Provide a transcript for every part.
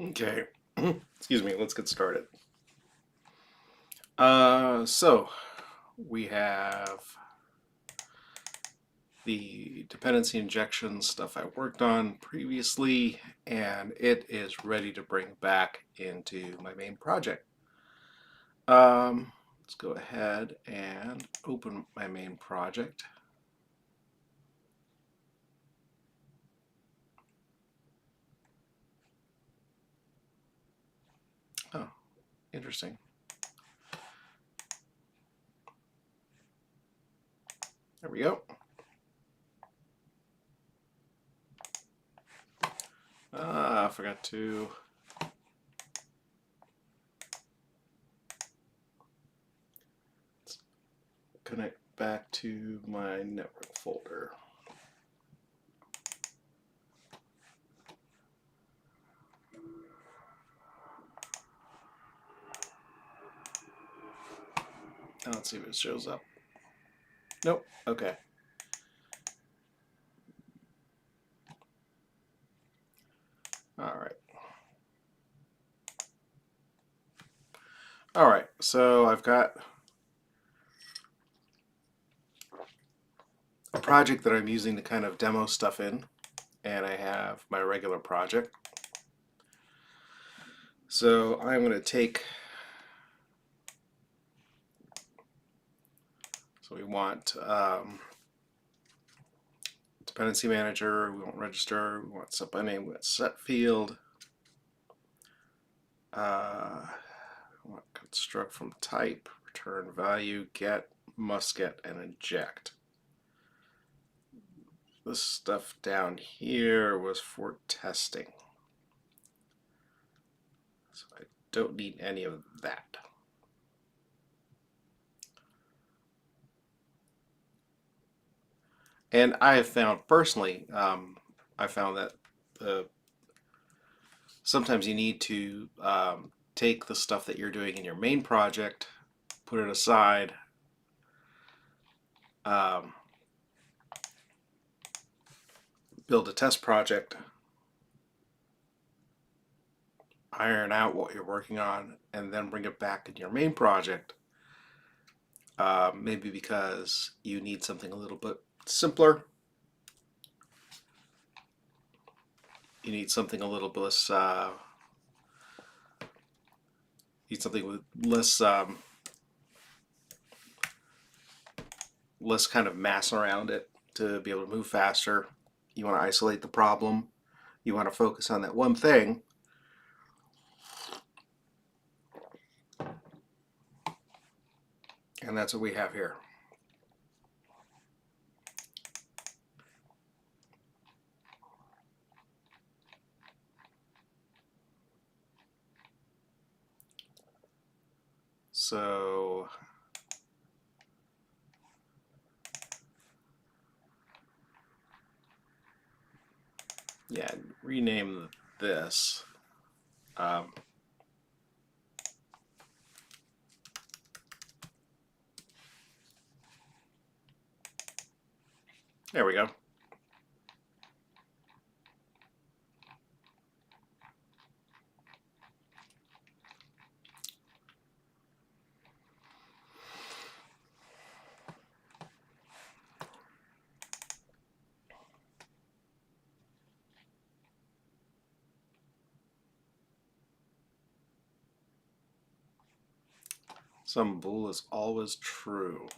Okay, excuse me, let's get started. So we have the dependency injection stuff I worked on previously, and it is ready to bring back into my main project. Let's go ahead and open my main project. Oh, interesting. There we go. I forgot to connect back to my network folder. Now let's see if it shows up. Nope. Okay. All right. All right. So I've got a project that I'm using to kind of demo stuff in, and I have my regular project. So I'm going to take, so we want dependency manager, we want register, we want set by name, we want set field, we want construct from type, return value, get, must get, and inject. This stuff down here was for testing. So I don't need any of that. And I have found personally, I found that sometimes you need to take the stuff that you're doing in your main project, put it aside, build a test project, iron out what you're working on, and then bring it back in your main project. Maybe because you need something a little bit simpler. You need something a little bit less. Need something with less less kind of mass around it to be able to move faster. You want to isolate the problem. You want to focus on that one thing. And that's what we have here. So yeah, rename this. There we go. Some bool is always true.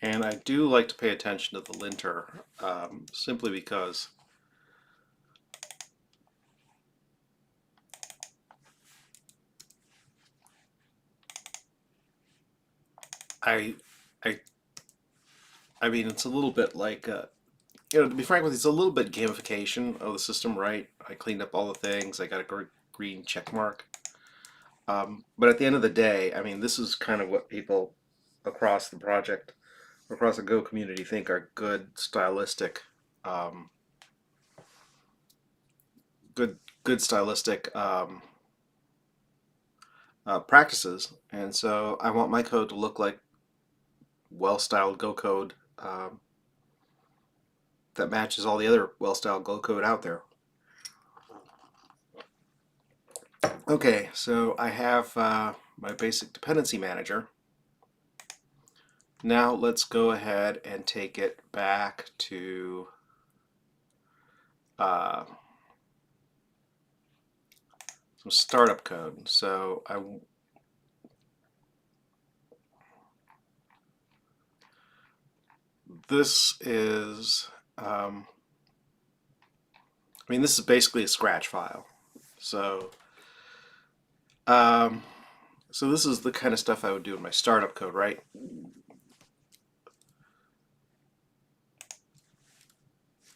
And I do like to pay attention to the linter, simply because I, I, I mean, it's a little bit like, to be frank with you, it's a little bit gamification of the system, right? I cleaned up all the things. I got a green check mark. But at the end of the day, I mean, this is kind of what people across the project, across the Go community, think are good stylistic, um, good stylistic practices. And so I want my code to look like well-styled Go code that matches all the other well-styled Go code out there. Okay, so I have my basic dependency manager. Now let's go ahead and take it back to some startup code. So this is, I mean, this is basically a Scratch file. So, so this is the kind of stuff I would do in my startup code, right?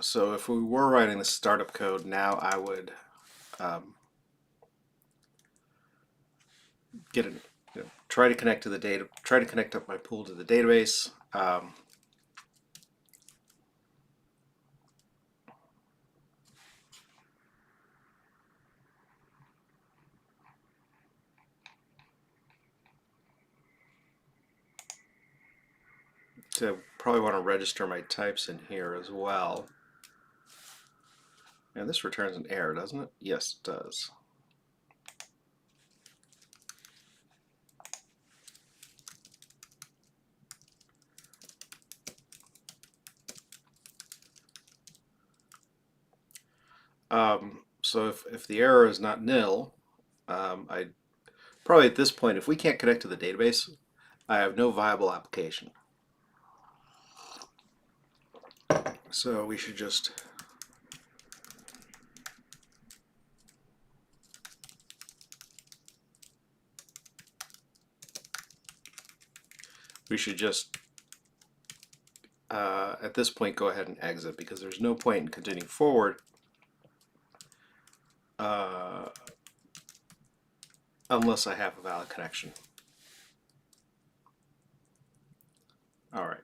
So if we were writing the startup code now, I would try to connect to the data, try to connect up my pool to the database. So probably want to register my types in here as well. And this returns an error, doesn't it? Yes, it does. So if the error is not nil, I probably at this point, if we can't connect to the database, I have no viable application. So we should just at this point go ahead and exit, because there's no point in continuing forward unless I have a valid connection. All right.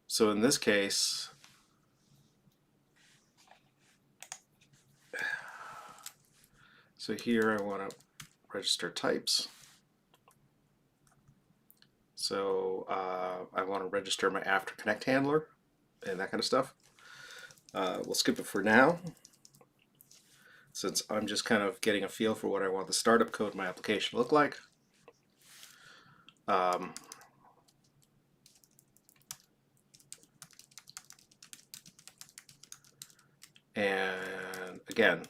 So in this case, so here I want to register types. So I want to register my after connect handler and that kind of stuff. We'll skip it for now, since I'm just kind of getting a feel for what I want the startup code of my application to look like. And again,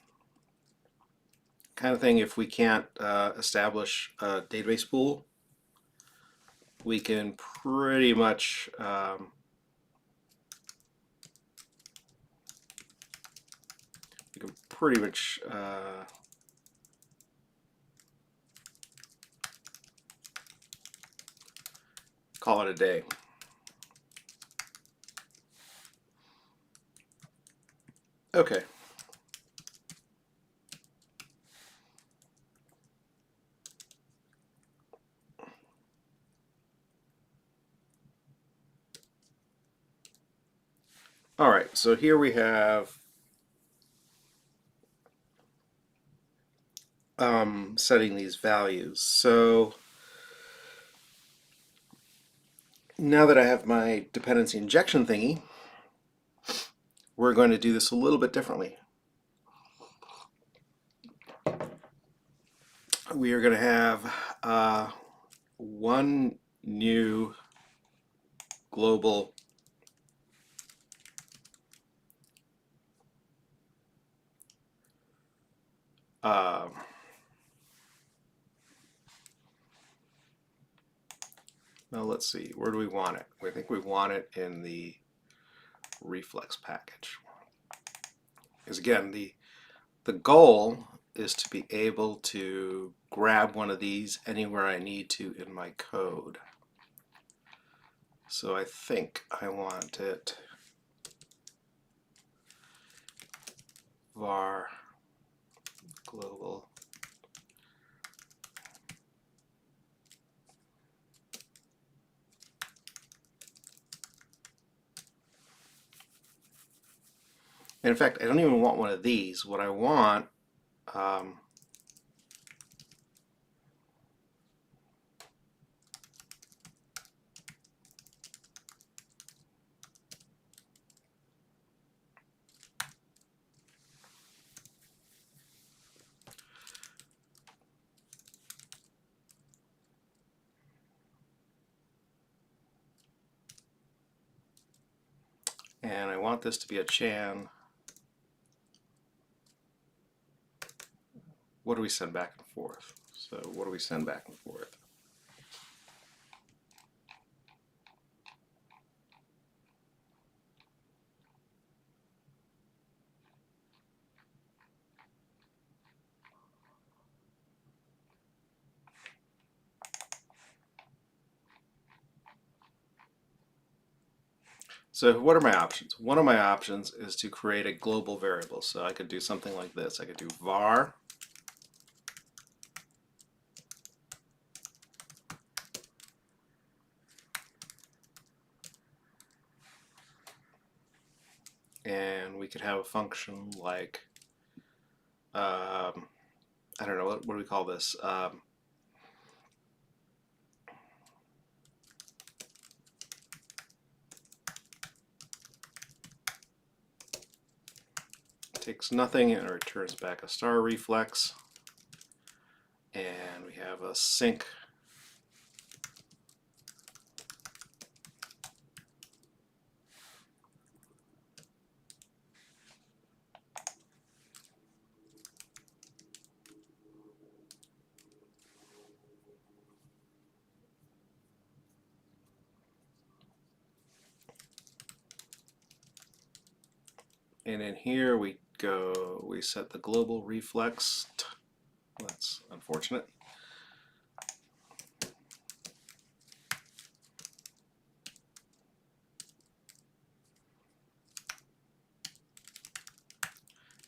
kind of thing, if we can't establish a database pool, we can pretty much call it a day. Okay. All right, so here we have setting these values. So now that I have my dependency injection thingy, we're going to do this a little bit differently. We are going to have one new global now let's see, where do we want it? I think we want it in the reflex package. Because again, the goal is to be able to grab one of these anywhere I need to in my code. So I think I want it var global and in fact, I don't even want one of these. What I want and I want this to be a Chan. What do we send back and forth? So what do we send back and forth? So what are my options? One of my options is to create a global variable. So I could do something like this. I could do var and we could have a function like I don't know, what do we call this? Takes nothing and returns back a star reflex. And we have a sync and in here we set the global reflex. That's unfortunate.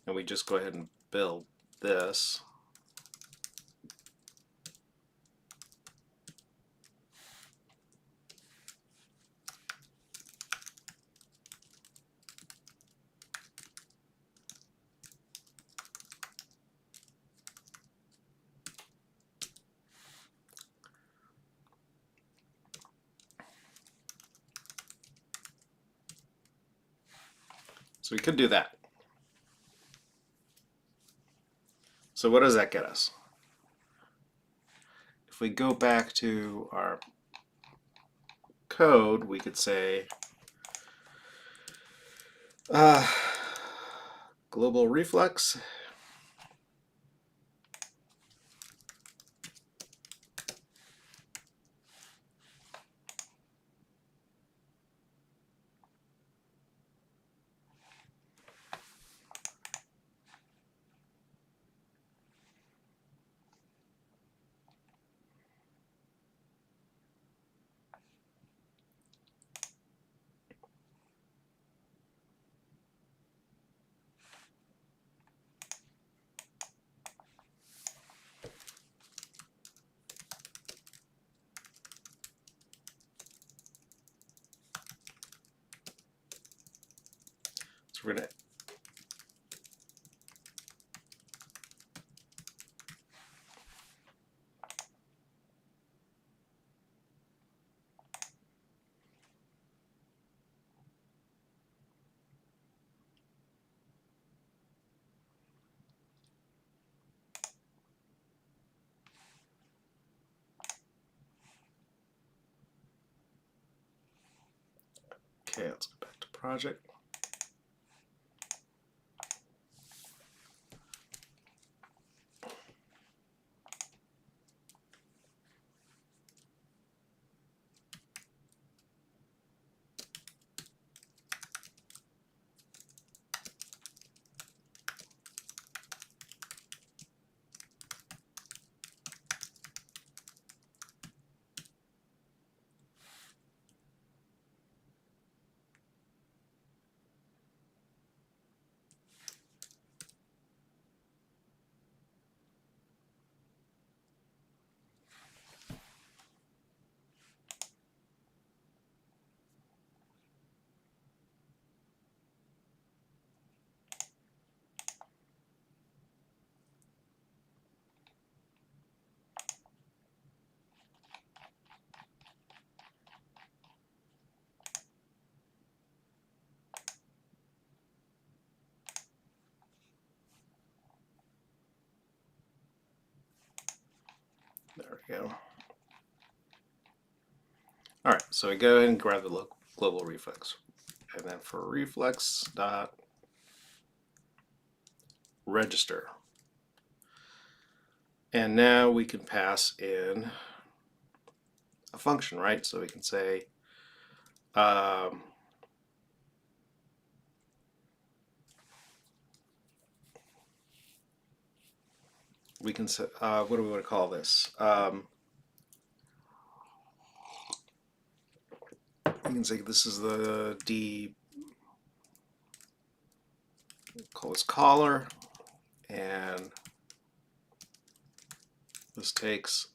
And we just go ahead and build this. So we could do that. So what does that get us? If we go back to our code, we could say global reflex we're going to okay, let's go back to project. we go. All right, so we go ahead and grab the global reflex, and then for reflex dot register, and now we can pass in a function, right? So we can say we can say what do we want to call this? We can say this is the call this caller, and this takes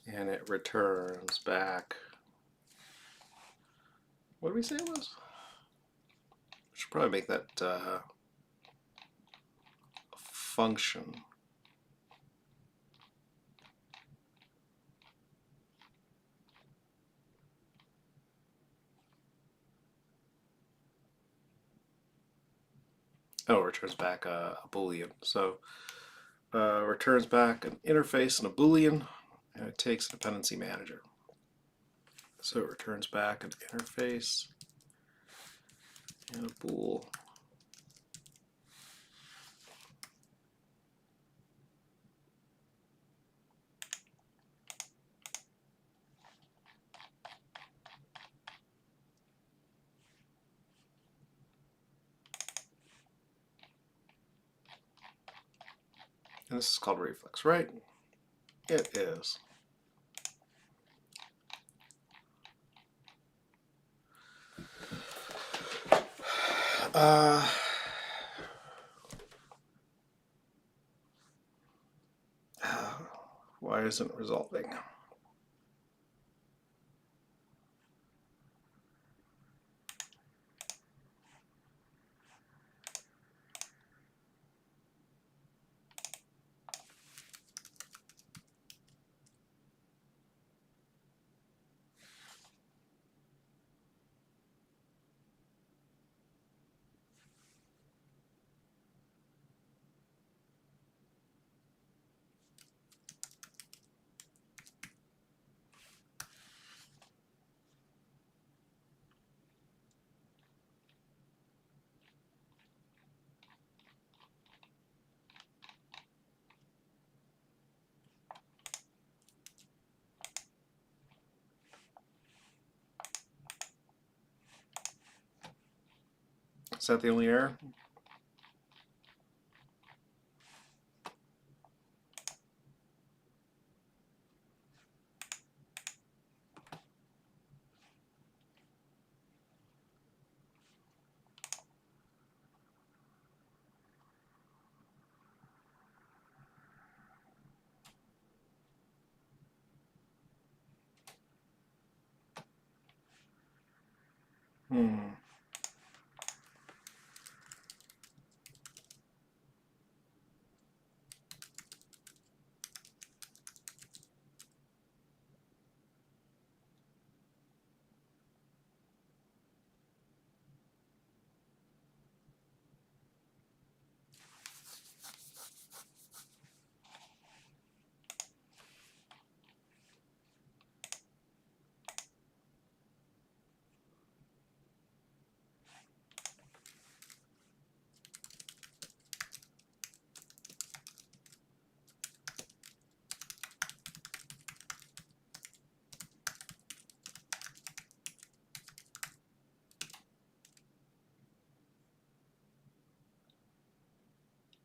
and it returns back. What did we say it was? We should probably make that a function. Oh, it returns back a Boolean. So returns back an interface and a Boolean, and it takes a dependency manager. So it returns back an interface and a bool. And this is called reflex, right? It is. Why isn't it resolving? Is that the only error?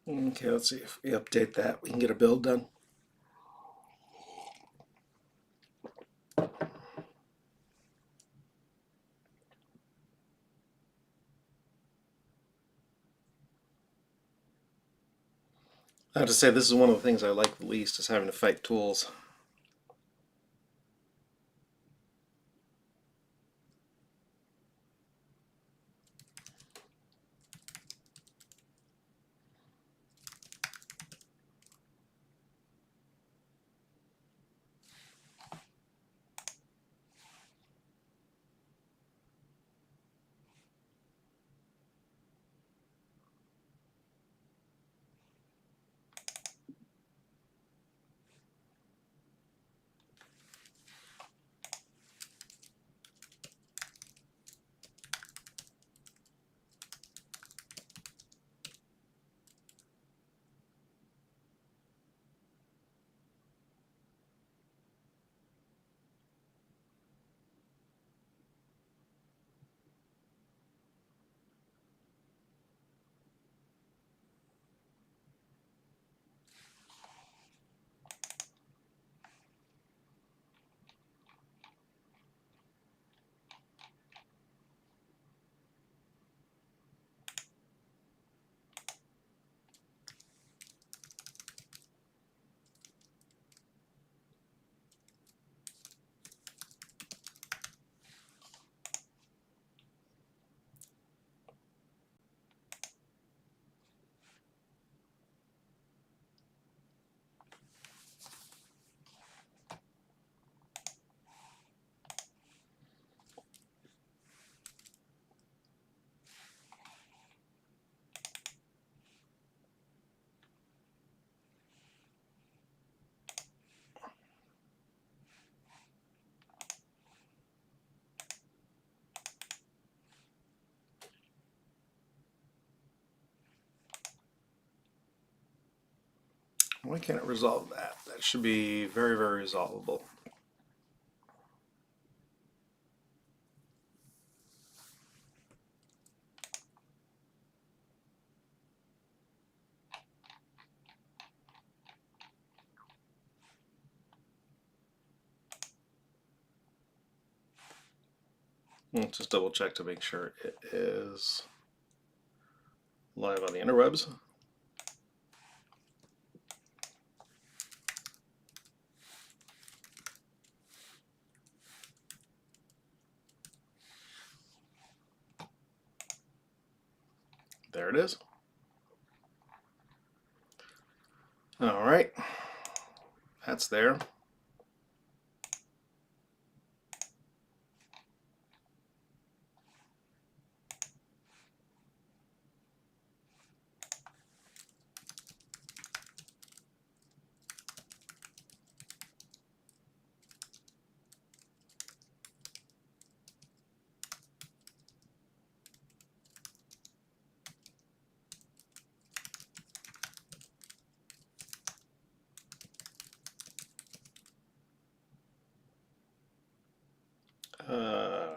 Okay, let's see if we update that. We can get a build done. I have to say, this is one of the things I like the least, is having to fight tools. Why can't it resolve that? That should be very, very resolvable. Let's just double check to make sure it is live on the interwebs. There it is. All right, that's there. Uh,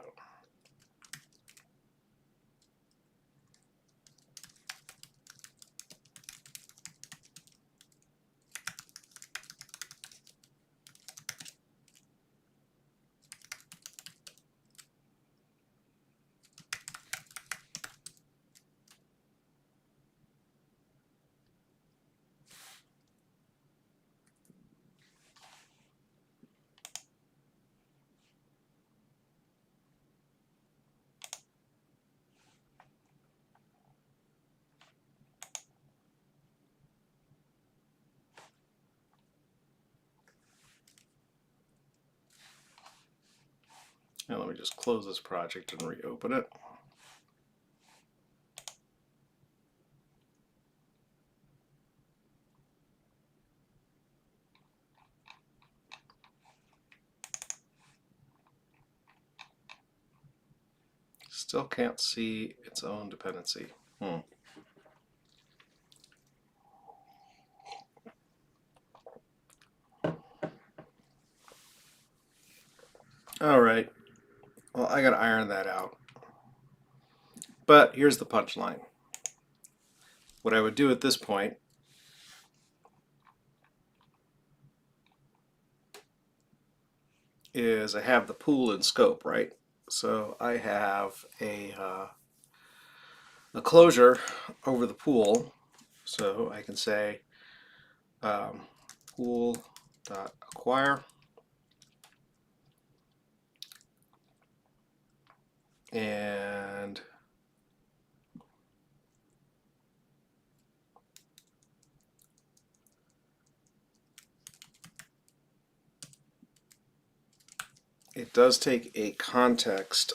and let me just close this project and reopen it. Still can't see its own dependency. All right, well, I gotta iron that out. But here's the punchline. What I would do at this point is I have the pool in scope, right? So I have a closure over the pool, so I can say pool.acquire, and it does take a context.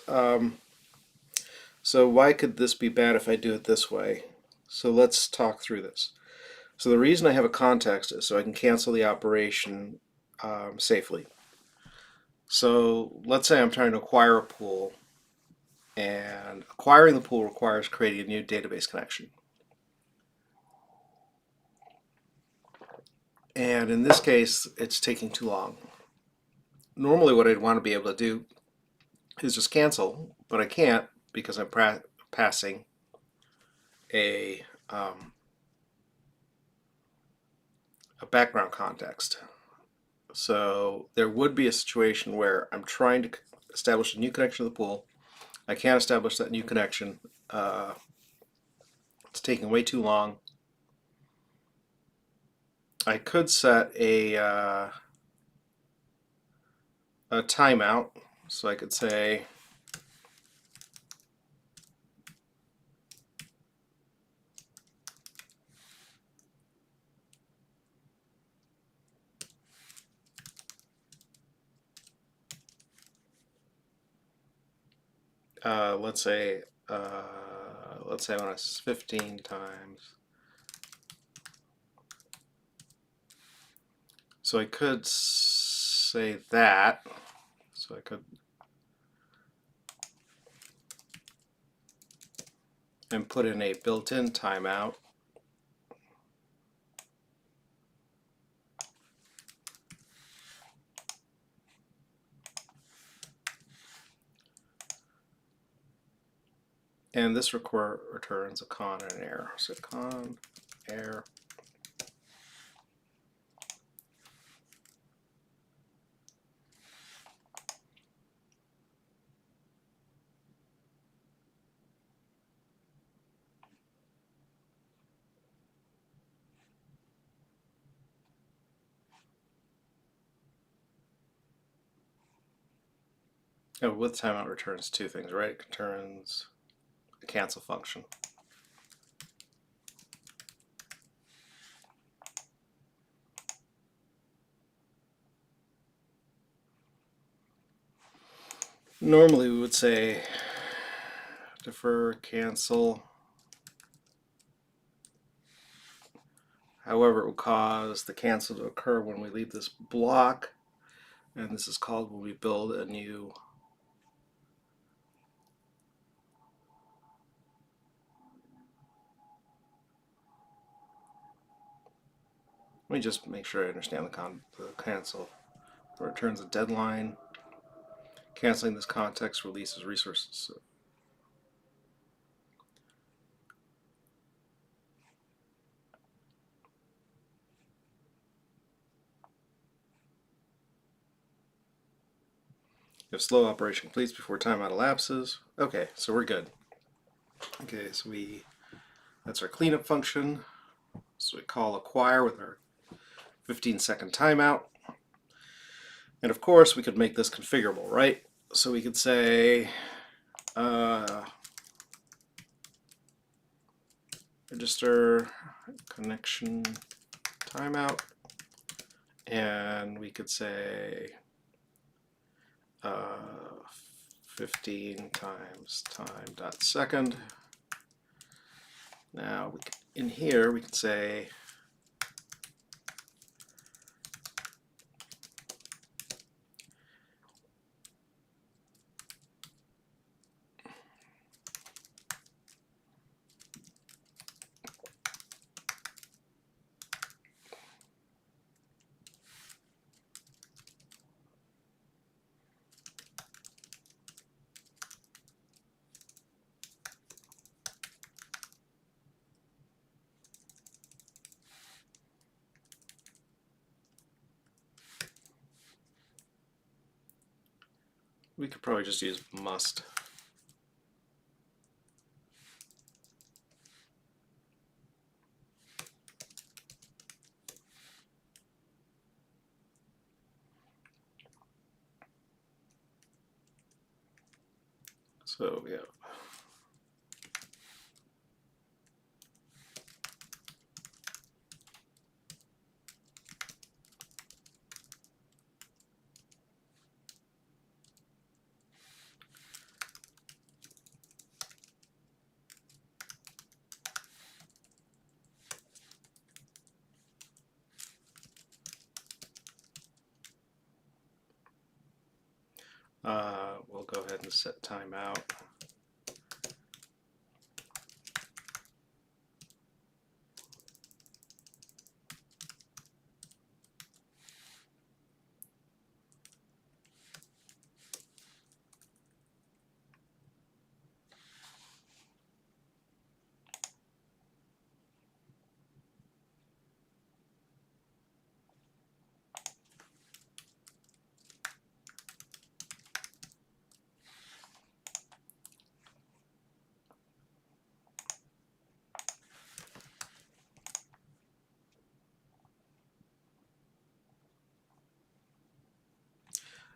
So why could this be bad if I do it this way? So let's talk through this. So the reason I have a context is so I can cancel the operation safely. So let's say I'm trying to acquire a pool, and acquiring the pool requires creating a new database connection. And in this case, it's taking too long. Normally what I'd want to be able to do is just cancel, but I can't because I'm passing a background context. So there would be a situation where I'm trying to establish a new connection to the pool. I can't establish that new connection. It's taking way too long. I could set a timeout. So I could say let's say I want to 15 times. So I could say that. So I could and put in a built-in timeout. And this returns a con and an error. So con, error. Oh, with timeout returns two things, right? It returns a cancel function. Normally we would say defer, cancel. However, it will cause the cancel to occur when we leave this block, and this is called when we build a new let me just make sure I understand the cancel. It returns a deadline. Canceling this context releases resources. If slow operation completes before timeout elapses. Okay, so we're good. Okay, so that's our cleanup function. So we call acquire with our 15-second timeout. And of course, we could make this configurable, right? So we could say register connection timeout, and we could say 15 times time dot second. Now in here we could say we could probably just use must. So yeah. We'll go ahead and set timeout.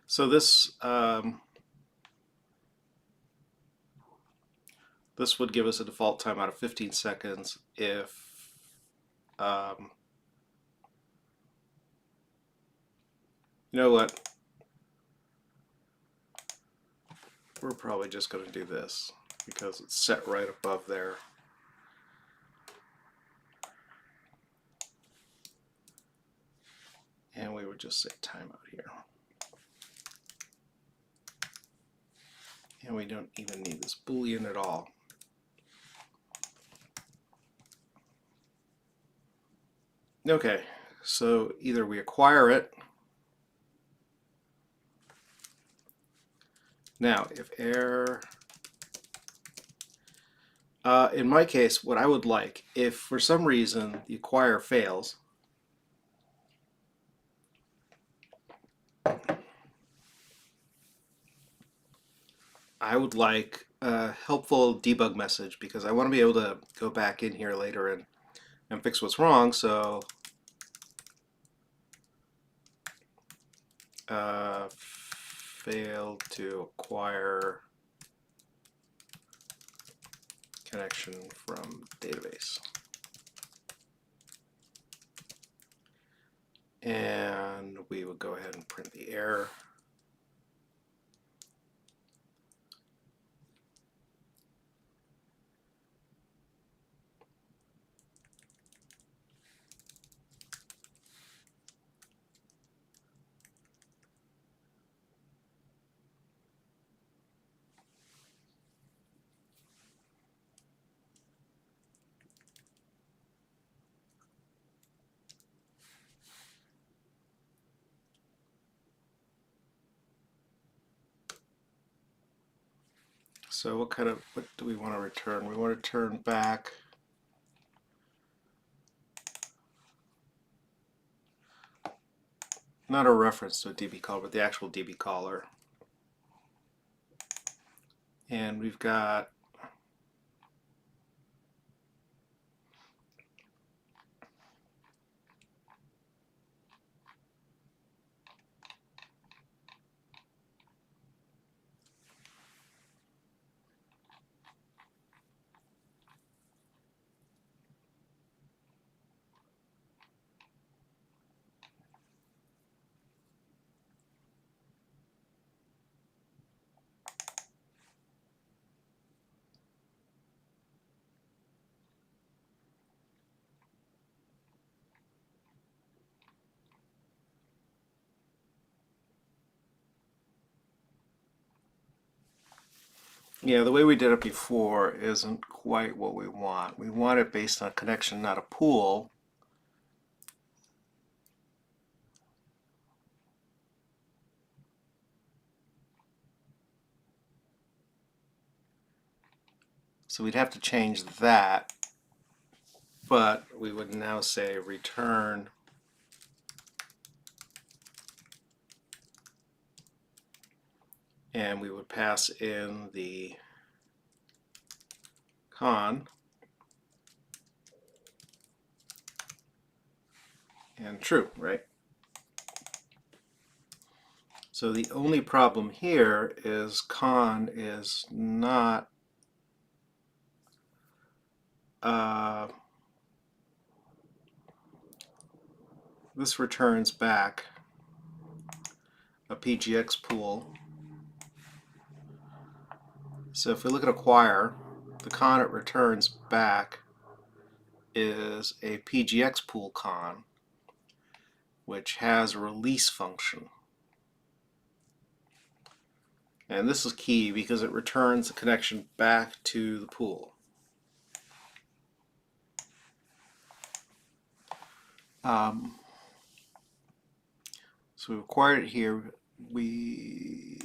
So this this would give us a default timeout of 15 seconds if you know what? We're probably just going to do this because it's set right above there. And we would just say timeout here. And we don't even need this Boolean at all. Okay, so either we acquire it. Now, if error In my case, what I would like, if for some reason the acquire fails, I would like a helpful debug message because I want to be able to go back in here later and fix what's wrong. So failed to acquire connection from database. And we would go ahead and print the error. So what do we want to return? We want to return back not a reference to a DB caller, but the actual DB caller. And we've got the way we did it before isn't quite what we want. We want it based on a connection, not a pool. So we'd have to change that, but we would now say return and we would pass in the con and true, right? So the only problem here is con is not this returns back a PGX pool. So if we look at acquire, the con it returns back is a PGX pool con, which has a release function. And this is key because it returns the connection back to the pool. So we acquired it here. We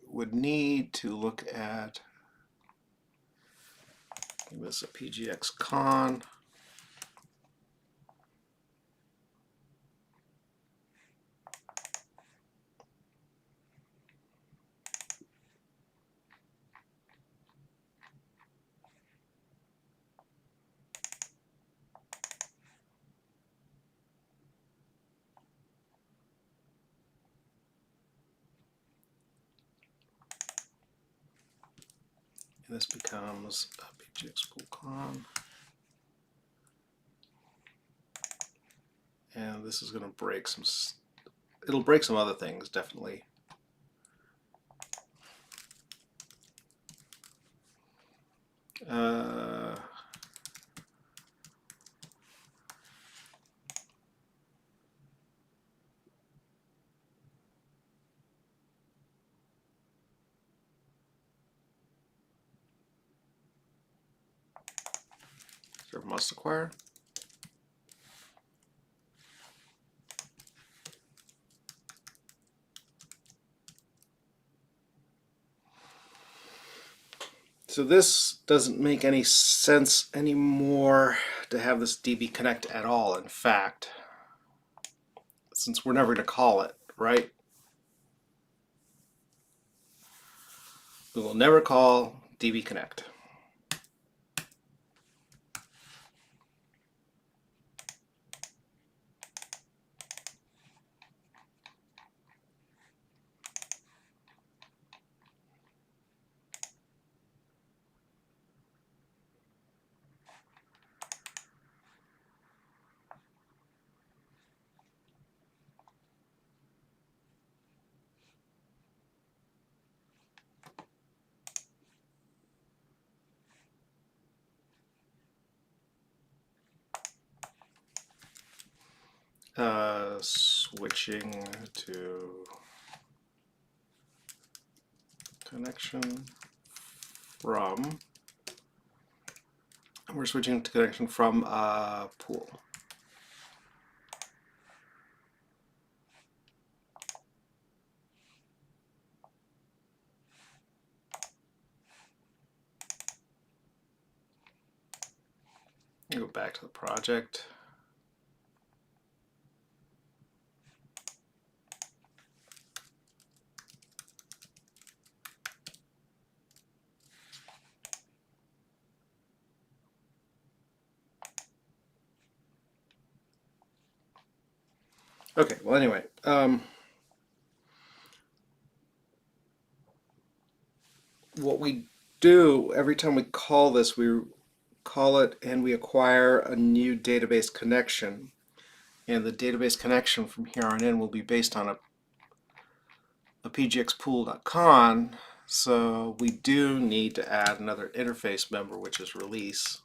would need to look at this a PGX con. And this becomes a PGX pool con. And this is going to break some, it'll break some other things, definitely. Serve must acquire. So this doesn't make any sense anymore to have this DB connect at all. In fact, since we're never going to call it, right? We will never call DB connect. Switching to connection from, we're switching to connection from pool. Go back to the project. Okay, well anyway, what we do every time we call this, we call it and we acquire a new database connection. And the database connection from here on in will be based on a pgxpool.con. So we do need to add another interface member, which is release.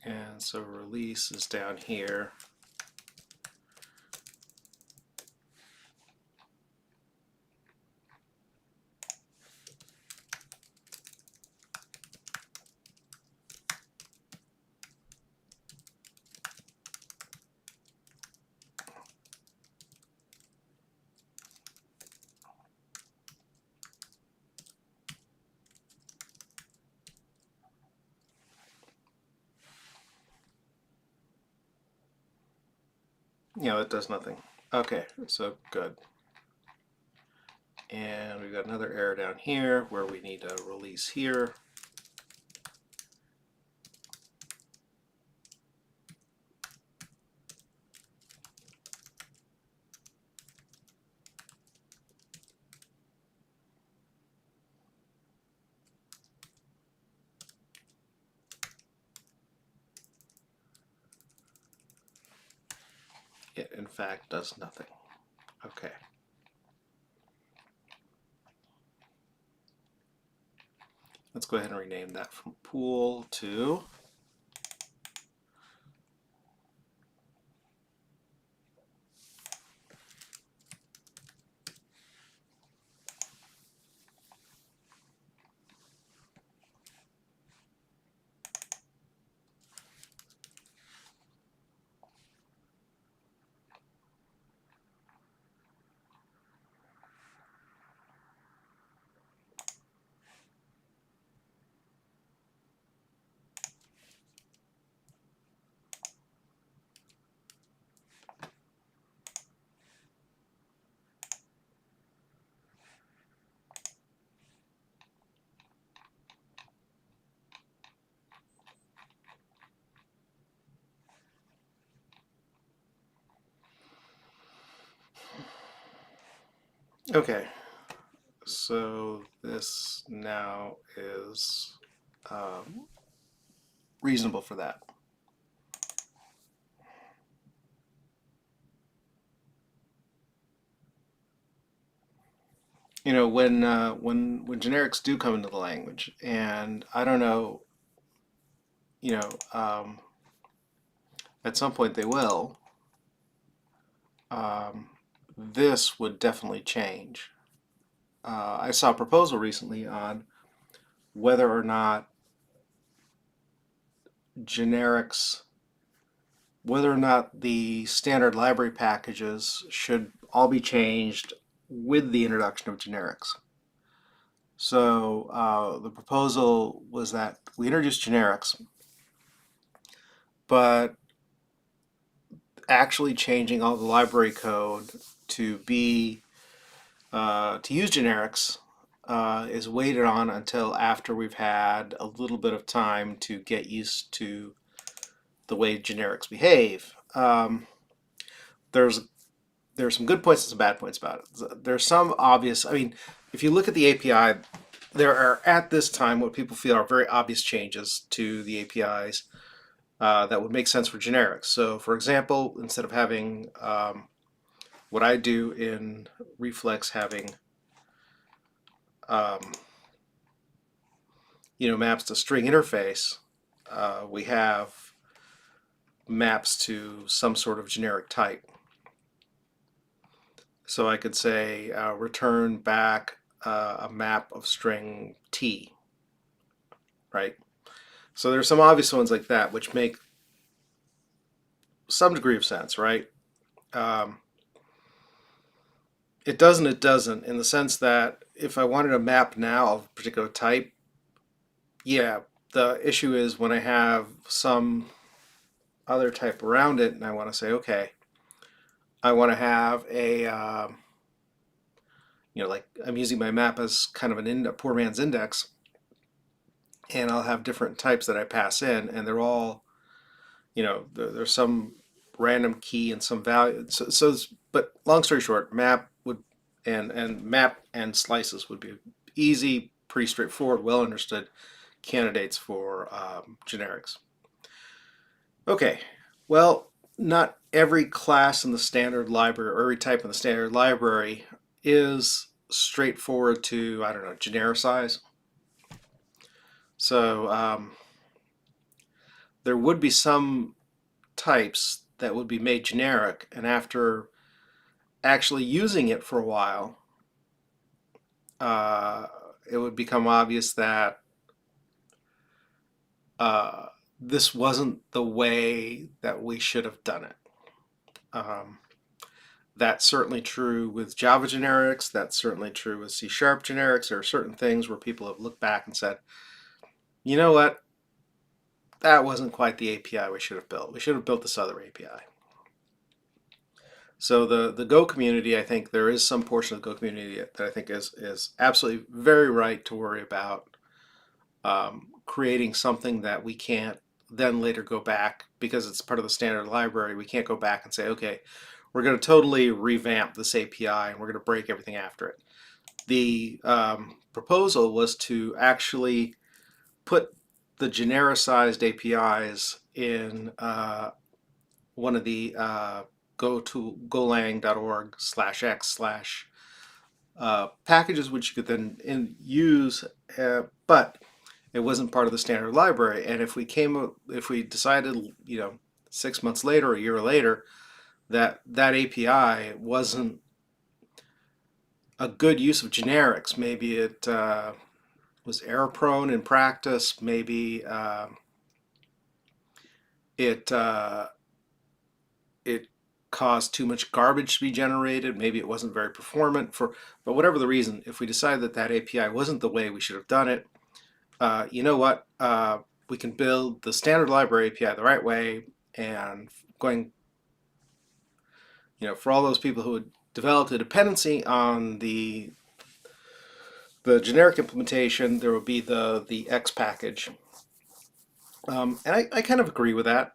And so release is down here. It does nothing. Okay, so good. And we've got another error down here where we need a release here. It in fact does nothing. Okay. Let's go ahead and rename that from pool to okay. So this now is reasonable for that. When generics do come into the language, and I don't know, at some point they will, this would definitely change. I saw a proposal recently on whether or not generics, whether or not the standard library packages should all be changed with the introduction of generics. So the proposal was that we introduce generics, but actually changing all the library code to be to use generics is waited on until after we've had a little bit of time to get used to the way generics behave. There's some good points and some bad points about it. There's some obvious, I mean, if you look at the API, there are at this time what people feel are very obvious changes to the APIs that would make sense for generics. So for example, instead of having what I do in Reflex having maps to string interface, we have maps to some sort of generic type. So I could say return back a map of string T, right? So there's some obvious ones like that which make some degree of sense, right? It doesn't in the sense that if I wanted a map now of a particular type, yeah, the issue is when I have some other type around it and I want to say, okay, I want to have a, like I'm using my map as kind of a poor man's index, and I'll have different types that I pass in, and they're all, there's some random key and some value. But long story short, map would, and map and slices would be easy, pretty straightforward, well understood candidates for generics. Okay, well, not every class in the standard library or every type in the standard library is straightforward to, I don't know, genericize. So there would be some types that would be made generic, and after actually using it for a while, it would become obvious that this wasn't the way that we should have done it. That's certainly true with Java generics. That's certainly true with C# generics. There are certain things where people have looked back and said, you know what, that wasn't quite the API we should have built. We should have built this other API. So the Go community, I think there is some portion of the Go community that I think is absolutely very right to worry about creating something that we can't then later go back, because it's part of the standard library. We can't go back and say, okay, we're going to totally revamp this API and we're going to break everything after it. The proposal was to actually put the genericized APIs in one of the golang.org/x/ packages, which you could then use, but it wasn't part of the standard library. And if we decided, 6 months later, a year later, that API wasn't a good use of generics, maybe it was error prone in practice, maybe it caused too much garbage to be generated, maybe it wasn't very performant, but whatever the reason, if we decided that API wasn't the way we should have done it, you know what, we can build the standard library API the right way, and going, for all those people who had developed a dependency on the generic implementation, there will be the X package. And I kind of agree with that.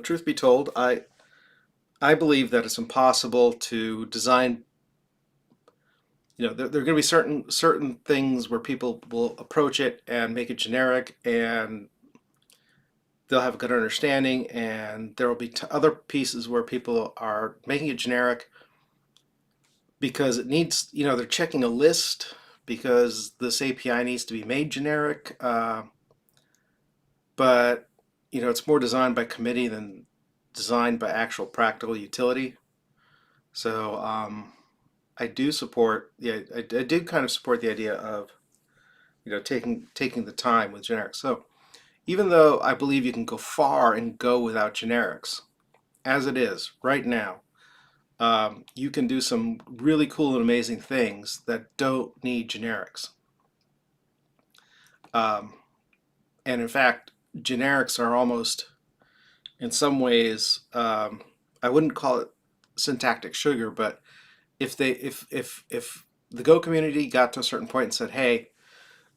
Truth be told, I believe that it's impossible to design. There are going to be certain things where people will approach it and make it generic, and they'll have a good understanding, and there will be other pieces where people are making it generic because it needs, they're checking a list because this API needs to be made generic, but it's more designed by committee than designed by actual practical utility. So I do support, yeah, I do kind of support the idea of, taking the time with generics. So even though I believe you can go far and go without generics, as it is right now, you can do some really cool and amazing things that don't need generics. Um, and in fact, generics are almost, in some ways, I wouldn't call it syntactic sugar, but if the Go community got to a certain point and said, "Hey,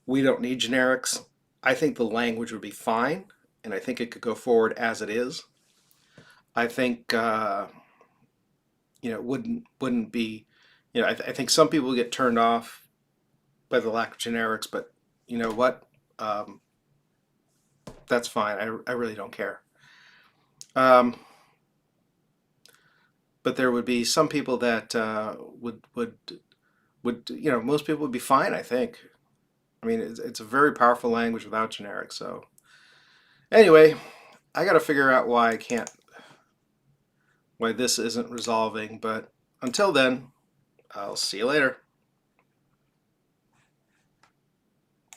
we don't need generics," I think the language would be fine, and I think it could go forward as it is. I think wouldn't be, I think some people get turned off by the lack of generics, but you know what? Um, that's fine. I really don't care. Um, but there would be some people that would most people would be fine. I think. I mean, it's a very powerful language without generics. So anyway, I got to figure out why this isn't resolving. But until then, I'll see you later.